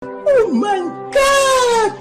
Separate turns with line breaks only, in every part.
Oh my god!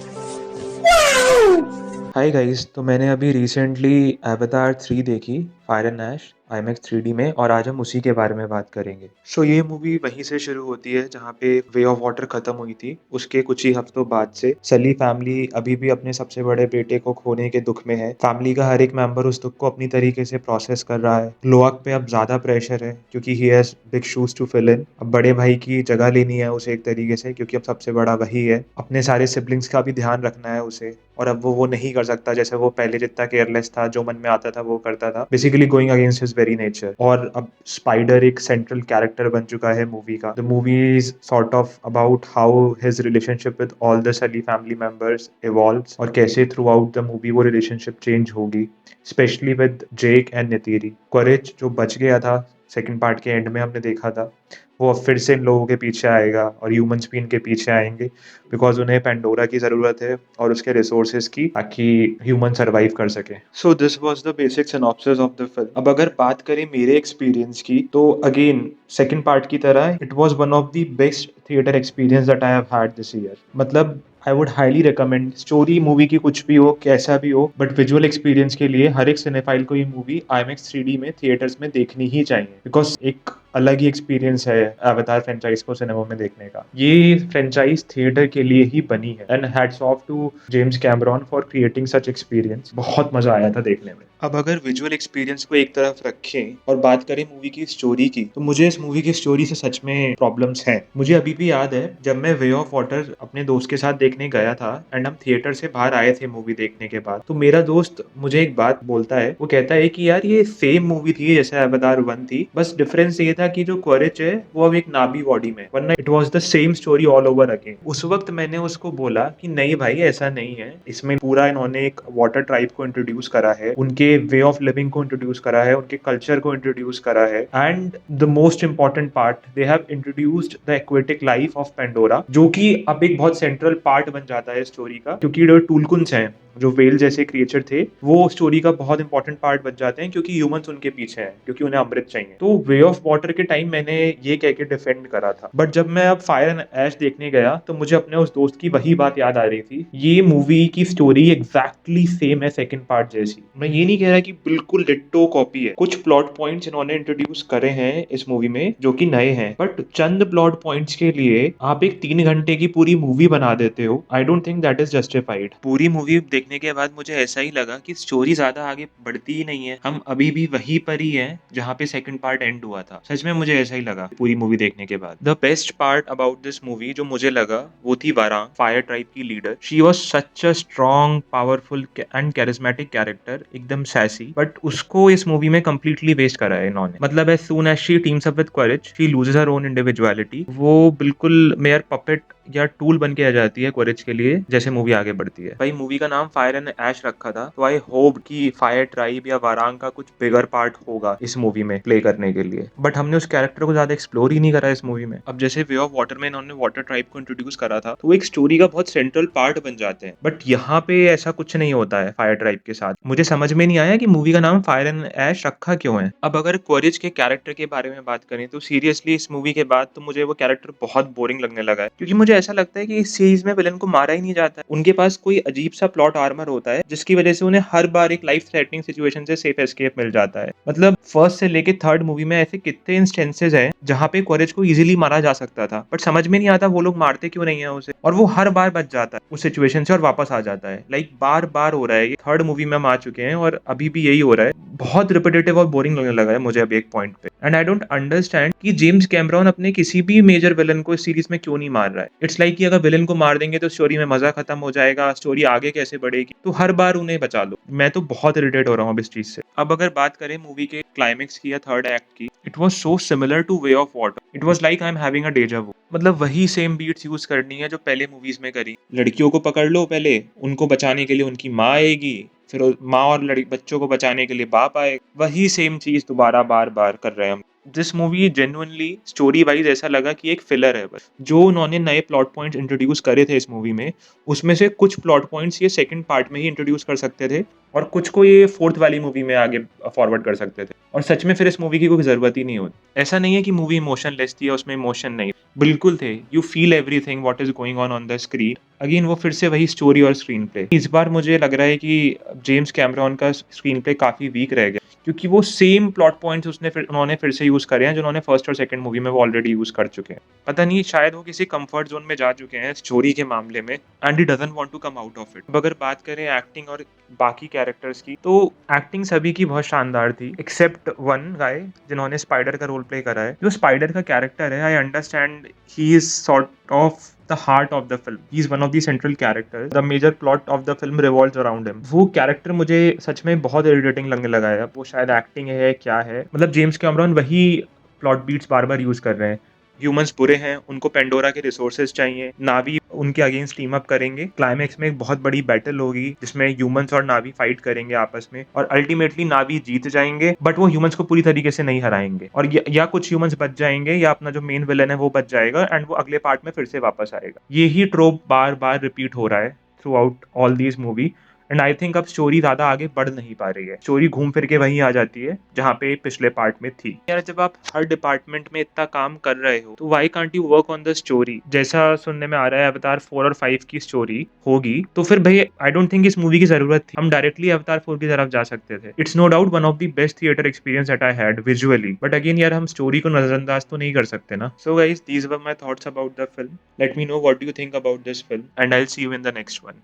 Wow!
Hi guys, तो मैंने अभी रिसेंटली एवतार 3 देखी, fire and ash IMAX 3D में, और आज हम उसी के बारे में बात करेंगे। सो ये मूवी वहीं से शुरू होती है जहाँ पे वे ऑफ वाटर खत्म हुई थी। उसके कुछ ही हफ्तों बाद से सली फैमिली अभी भी अपने सबसे बड़े बेटे को खोने के दुख में है। फैमिली का हर एक मेंबर उस दुख को अपनी तरीके से प्रोसेस कर रहा है। लोअक पे अब ज्यादा प्रेशर है क्योंकि he has big shoes to fill in. अब बड़े भाई की जगह लेनी है उसे एक तरीके से, क्योंकि अब सबसे बड़ा वही है। अपने सारे सिबलिंग्स का भी ध्यान रखना है उसे, और अब वो नहीं कर सकता जैसे वो पहले जितना केयरलेस था, जो मन में आता था वो करता था, basically going against his very nature. और अब स्पाइडर एक सेंट्रल कैरेक्टर बन चुका है मूवी का। The movie is sort of about how his relationship with all the सली फैमिली मेंबर्स इवॉल्व्स, और कैसे थ्रू आउट द मूवी वो रिलेशनशिप चेंज होगी, स्पेशली विद जेक एंड नितीरी। कोरेज जो बच गया था सेकंड पार्ट के एंड में हमने देखा था, वो अब फिर से इन लोगों के पीछे आएगा और ह्यूमंस भी इनके पीछे आएंगे, बिकॉज उन्हें पेंडोरा की ज़रूरत है और उसके रिसोर्सेज की, ताकि ह्यूमन सरवाइव कर सके। So this was the basic synopsis of the film. अब अगर बात करें मेरे एक्सपीरियंस की, तो अगेन सेकंड पार्ट की तरह it was one of the best theatre experience that I have had this year. मतलब I would highly recommend. Story movie की कुछ भी हो, कैसा भी हो, बट विजुअल एक्सपीरियंस के लिए हर एक सिनेफाइल को ये मूवी IMAX 3D में थिएटर्स में देखनी ही चाहिए, बिकॉज एक अलग ही एक्सपीरियंस है अवतार फ्रेंचाइज को सिनेमा में देखने का। ये फ्रेंचाइज थिएटर के लिए ही बनी है, and hats off to James Cameron for creating such experience. बहुत मजा आया था देखने में। अब अगर विजुअल एक्सपीरियंस को एक तरफ रखें और बात करें मूवी की स्टोरी की, तो मुझे इस मूवी की स्टोरी से सच में प्रॉब्लम्स हैं। मुझे अभी भी याद है जब मैं वे ऑफ वाटर अपने दोस्त के साथ देखने गया था, एंड हम थिएटर से बाहर आए थे मूवी देखने के बाद, तो मेरा दोस्त मुझे एक बात बोलता है। वो कहता है कि यार ये सेम मूवी थी जैसे अवतार 1 थी, बस डिफरेंस ये था कि जो क्वरिच है वो अब एक नाबी बॉडी में, वरना it was the same story all over again. उस वक्त मैंने उसको बोला कि नहीं भाई, ऐसा नहीं है। इसमें पूरा इन्होंने एक वाटर ट्राइब को इंट्रोड्यूस करा है, उनके वे ऑफ लिविंग को इंट्रोड्यूस करा है, उनके कल्चर को इंट्रोड्यूस करा है, and the most important part, they have introduced the aquatic life of Pandora, जो कि अब एक बहुत सेंट्रल पार्ट बन जाता है स्टोरी का, क्योंकि जो टूलकुन्स हैं, जो वेल जैसे क्रिएचर थे, वो स्टोरी का बहुत इंपॉर्टेंट पार्ट बन जाते हैं, क्योंकि ह्यूमंस उनके पीछे हैं, क्योंकि उन्हें अमृत चाहिए। तो वे ऑफ वाटर के टाइम मैंने ये कह के डिफेंड करा था, बट जब मैं अब फायर एंड ऐश देखने गया तो मुझे अपने उस दोस्त की वही बात याद आ रही थी। ये मूवी की स्टोरी एग्जैक्टली सेम है सेकंड पार्ट जैसी। मैं ये नहीं कह रहा कि बिल्कुल डिट्टो कॉपी है, कुछ प्लॉट पॉइंट्स इन्होंने इंट्रोड्यूस करे हैं इस मूवी में जो कि नए हैं, बट चंद प्लॉट पॉइंट्स के लिए आप एक 3 घंटे की पूरी मूवी बना देते हो। I don't think that is justified. पूरी मूवी देखने के बाद मुझे ऐसा ही लगा कि स्टोरी ज्यादा आगे बढ़ती ही नहीं है, हम अभी भी वहीं पर ही हैं जहाँ पे सेकंड पार्ट एंड हुआ था। सच में मुझे ऐसा ही लगा पूरी मूवी देखने के बाद। The best part about this movie जो मुझे लगा, वो थी वारांग, फायर ट्राइब की leader. She was such a strong, powerful and charismatic character, एकदम सैसी, बट उसको इस मूवी में कंप्लीटली वेस्ट करा है इन्होंने। मतलब as soon as she teams up with courage, she loses her own individuality. वो बिल्कुल मेयर पपेट या टूल बन के आ जाती है कोरेज के लिए जैसे मूवी आगे बढ़ती है। भाई मूवी का नाम फायर एंड ऐश रखा था, तो आई होप कि फायर ट्राइब या वारांग का कुछ बिगर पार्ट होगा इस मूवी में प्ले करने के लिए, बट हमने उस कैरेक्टर को ज्यादा एक्सप्लोर ही नहीं करा इस मूवी में। अब जैसे वे ऑफ वाटर में इन्होंने वाटर ट्राइब को इंट्रोड्यूस करा था, तो वो एक स्टोरी का बहुत सेंट्रल पार्ट बन जाते हैं, बट यहाँ पे ऐसा कुछ नहीं होता है फायर ट्राइब के साथ। मुझे समझ में नहीं आया कि मूवी का नाम फायर एंड ऐश रखा क्यों है। अब अगर कोरेज के कैरेक्टर के बारे में बात करें, तो सीरियसली इस मूवी के बाद तो मुझे वो कैरेक्टर बहुत बोरिंग लगने लगा है, क्योंकि मुझे ऐसा लगता है कि इस सीरीज में विलन को मारा ही नहीं जाता है। उनके पास कोई अजीब सा प्लॉट आर्मर होता है जिसकी वजह से उन्हें हर बार एक लाइफ थ्रेटनिंग सिचुएशन से सेफ एस्केप मिल जाता है। मतलब फर्स्ट से लेके थर्ड मूवी में ऐसे कितने इंस्टेंसेस हैं जहाँ पे कोरेज को इजीली मारा जा सकता था, बट समझ में नहीं आता वो लोग मारते क्यों नहीं है उसे, और वो हर बार बच जाता है उस सिचुएशन से और वापस आ जाता है। लाइक बार बार हो रहा है, ये थर्ड मूवी में हम आ चुके हैं और अभी भी यही हो रहा है। बहुत रिपीटेटिव और बोरिंग लगने लगा है मुझे अब एक पॉइंट पे, एंड आई डोंट अंडरस्टैंड कि जेम्स कैमरॉन अपने किसी भी मेजर विलन को इस सीरीज में क्यों नहीं मार रहा है। इट्स लाइक कि अगर विलन को मार देंगे तो स्टोरी में मजा खत्म हो जाएगा, स्टोरी आगे कैसे बढ़ेगी, तो हर बार उन्हें बचा लो। मैं तो बहुत इरिटेट हो रहा हूँ अब इस चीज से। अब अगर बात करें मूवी के क्लाइमेक्स की या थर्ड एक्ट की, it was so similar to way of water. It was like I am having a deja vu. मतलब वही सेम बीट्स यूज करनी है जो पहले मूवीज में करी। लड़कियों को पकड़ लो पहले, उनको बचाने के लिए उनकी माँ आएगी, फिर माँ और बच्चों को बचाने के लिए बाप आए, वही सेम चीज दोबारा बार बार कर रहे हैं हम। This movie genuinely story wise ऐसा लगा कि एक फिलर है बस। जो उन्होंने नए प्लॉट पॉइंट्स इंट्रोड्यूस करे थे इस मूवी में, उसमें से कुछ प्लॉट पॉइंट्स ये सेकंड पार्ट में ही इंट्रोड्यूस कर सकते थे, और कुछ को ये फोर्थ वाली मूवी में आगे फॉरवर्ड कर सकते थे, और सच में फिर इस मूवी की कोई जरूरत ही नहीं होती। ऐसा नहीं है कि मूवी इमोशनलेस थी या उसमें इमोशन नहीं, बिल्कुल थे। You feel everything what is going on the screen. Again वो फिर से वही स्टोरी और स्क्रीन प्ले। इस बार मुझे लग रहा है कि जेम्स कैमरॉन का स्क्रीन प्ले काफ़ी वीक रह गया, क्योंकि वो सेम प्लॉट पॉइंट्स उन्होंने फिर से यूज़ करे हैं, जो उन्होंने फर्स्ट और सेकंड मूवी में वो ऑलरेडी यूज़ कर चुके हैं। पता नहीं, शायद वो किसी कम्फर्ट ज़ोन में जा चुके हैं स्टोरी के मामले में, and he doesn't want to come out of it. अब अगर बात करें एक्टिंग और बाकी कैरेक्टर्स की, तो एक्टिंग सभी की बहुत शानदार थी, एक्सेप्ट वन गाय जिन्होंने स्पाइडर का रोल प्ले करा है। जो स्पाइडर का कैरेक्टर है, I understand he is sort of the heart of the film. He's one of the central characters. The major plot of the film revolves around him. वो character मुझे सच में बहुत irritating लगने लगा है। वो शायद एक्टिंग है, क्या है, मतलब जेम्स कैमरॉन वही प्लॉट बीट्स बार बार यूज कर रहे हैं। ह्यूमंस बुरे हैं, उनको पेंडोरा के रिसोर्सेज चाहिए, नावी उनके अगेंस्ट टीम अप करेंगे, क्लाइमेक्स में एक बहुत बड़ी बैटल होगी जिसमें ह्यूमंस और नावी फाइट करेंगे आपस में, और अल्टीमेटली नावी जीत जाएंगे, बट वो ह्यूमंस को पूरी तरीके से नहीं हराएंगे, और या कुछ ह्यूमंस बच जाएंगे, या अपना जो मेन विलन है वो बच जाएगा, एंड वो अगले पार्ट में फिर से वापस आएगा। ये ही ट्रोप बार बार रिपीट हो रहा है through out all these movie, and I think अब स्टोरी ज्यादा आगे बढ़ नहीं पा रही है। स्टोरी घूम फिर के वहीं आ जाती है जहाँ पे पिछले पार्ट में थी। यार, जब आप हर डिपार्टमेंट में इतना काम कर रहे हो, तो why can't you work on the story? जैसा सुनने में आ रहा है अवतार 4 और 5 की स्टोरी होगी, तो फिर भाई आई डोंट थिंक इस मूवी की जरूरत थी। हम डायरेक्टली अवतार 4 की तरफ जा सकते थे। It's no doubt one of the best theatre experience that I had visually, but again यार, हम स्टोरी को नजरअंदाज तो नहीं कर सकते ना। So guys, these were my thoughts about the film. Let me know what do you think about this film, and I will see you in the next one.